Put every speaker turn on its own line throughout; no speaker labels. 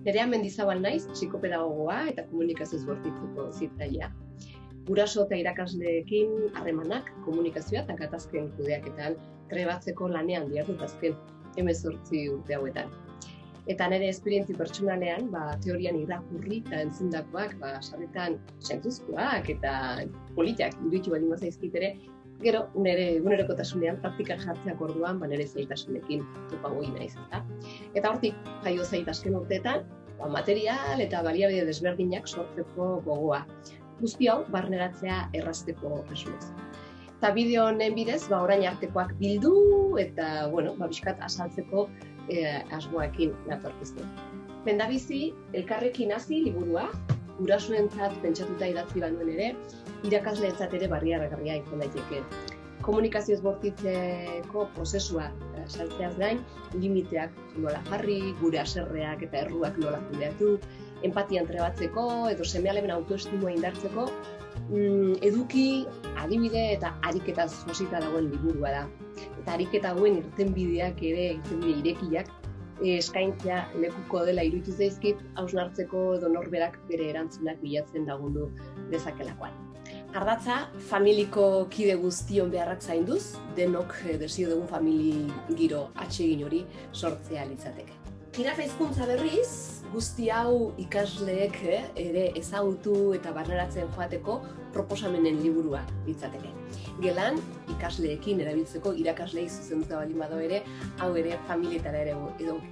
Nerea Mendizabal naiz, psikopedagogoa eta komunikazioz bortitzeko zitzailea. Guraso eta irakasleekin harremanak, komunikazioa eta gatazken kudeaketan trebatzeko lanean dihardut azken 18 urte hauetan. Eta nire esperientzi pertsonalean, teorian irakurri eta entzundakoak, sarritan sentuzkoak eta politak iruditu baldin bazaizkit ere, gero nire egunerokotasunean praktikan jartzeak orduan nire zailtasunekin topago naiz, ezta? Eta hortik jaio zait azken urteetan, material eta baliabide desberdinak sortzeko gogoa. Guzti hau barneratzea errazteko asmoz. Eta bideo honen bidez, orain artekoak bildu eta, bizkat azaltzeko asmoekin natorkiztu. Lehendabizi, elkarrekin hasi liburua, gurasoentzat pentsatuta idatzi banuen ere, irakasleentzat ere barriaragarria izan daiteke. Komunikazioz bortitzeko prozesua saltzeaz gain, limiteak nola jarri, gure haserreak eta erruak nola kudeatu, empatian trebatzeko edo seme-alaben autoestimua indartzeko, eduki, adibide eta ariketaz josita dagoen liburua da. Eta ariketa hauen irtenbideak ere, irtenbide irekiak, eskaintzea lekuko dela iruditu zaizkit, hausnartzeko edo norberak bere erantzunak bilatzen lagundu dezakelakoan. Ardatza, familiko kide guztion beharrak zainduz, denok desio dugun famili giro atsegin hori sortzea litzateke. Jirafa hizkuntza berriz, guzti hau ikasleek ere ezagutu eta barneratzen joateko proposamenen liburua litzateke. Gelan, ikasleekin erabiltzeko irakasleei zuzenduta baldin bado ere, hau ere familietara ere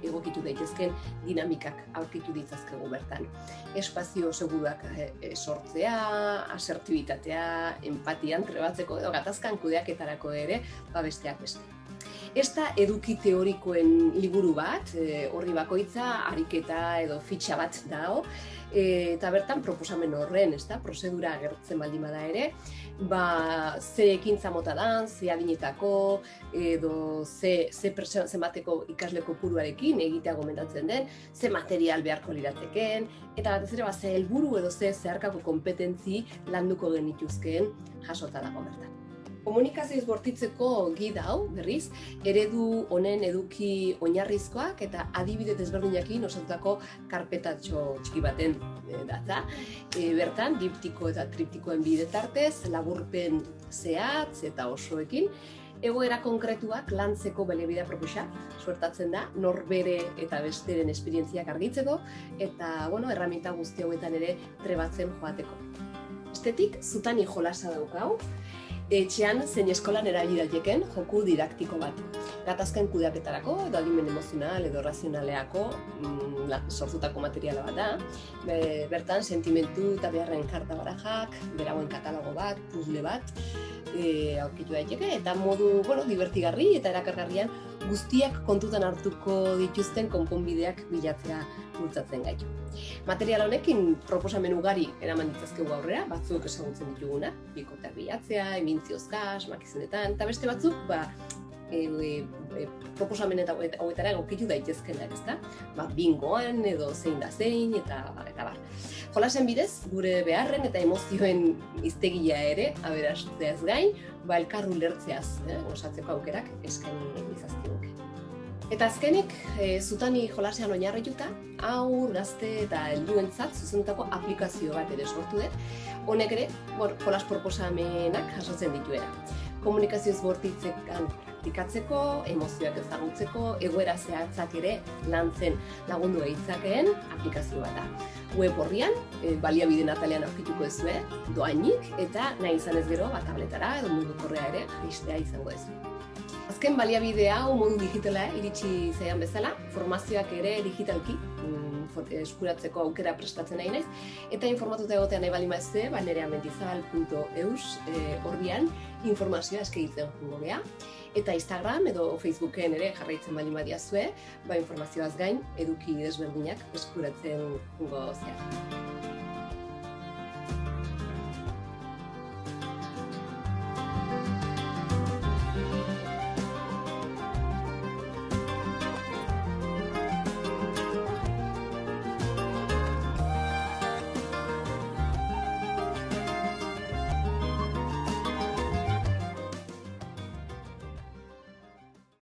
egokitu daitezken dinamikak aurkitu ditzazkegu bertan. Espazio seguruak sortzea, asertibitatea, empatian trebatzeko edo gatazkan kudeaketarako ere, besteak beste. Ez da eduki teorikoen liburu bat, horri bakoitza, ariketa edo fitxa bat dago, eta bertan proposamen horren, prozedura agertzen baldin bada ere, ze ekintza mota dan, ze adinetako, edo zenbateko ikasle kopuruarekin egitea gomendatzen den, ze material beharko lirateken, eta batez ere ze helburu edo ze zeharkako konpetentzi landuko genituzkeen jasota dago bertan. Komunikazioz bortitzeko gida hau, berriz, eredu honen eduki oinarrizkoak eta adibide desberdinakin osatutako karpetatxo txiki baten datza. Bertan, diptiko eta triptikoen bidetartez, laburpen zehatz eta osoekin, egoera konkretuak lantzeko baliabidea proposa suertatzen da, norbere eta besteren esperientziak argitzeko, eta, erraminta guzti hauetan ere trebatzen joateko. Bestetik, zutani jolasa daukau, etxean zein eskolan erabili daiteken joku didaktiko bat. Gatazken kudeaketarako, edo adimen emozional edo razionaleako sortutako materiala bat da. Bertan, sentimentu eta beharren karta barajak, berauen katalogo bat, puzzle bat, aurkitu daiteke, eta modu divertigarri eta erakargarrian guztiak kontutan hartuko dituzten konponbideak bilatzea bultzatzen gaitu. Material honekin proposamen ugari eraman ditzazkegu aurrera, batzuk ezagutzen ditugunak, bikoteak bilatzea, emintziozkas, makizenetan, eta beste batzuk, proposamen eta hauetara egokitu daitezkenak, ezta? Bingoan edo zein da zein, eta bar. Jolasen bidez, gure beharren eta emozioen hiztegia ere, aberastzeaz gain, elkar ulertzeaz osatzeko aukerak eskaini izazkiguke. Eta azkenik, zutani jolasean oinarrituta, haur, gazte eta helduentzat zuzendutako aplikazio bat ere sortu dut. Honek ere, jolas proposamenak jasotzen dituera. Komunikazioz bortitzekan praktikatzeko, emozioak ezagutzeko, egoera zehatzak ere lantzen lagundu eitzakeen aplikazio bat da. Web horrian, baliabideen atalean aurkituko ezue, doainik, eta nahi izan ez gero, tabletara edo mugikorrea ere jaistea izango ezue. Azken baliabide hau modu digitala iritsi zaian bezala, formazioak ere digitalki eskuratzeko aukera prestatzen nahi naiz, eta informatuta egotea nahi baldin baduzue, nereamendizabal.eus horrian informazioa eskaintzen joango gea, eta Instagram edo Facebooken ere jarraitzen baldin badiazue, informazioaz gain eduki desberdinak eskuratzen joango zea.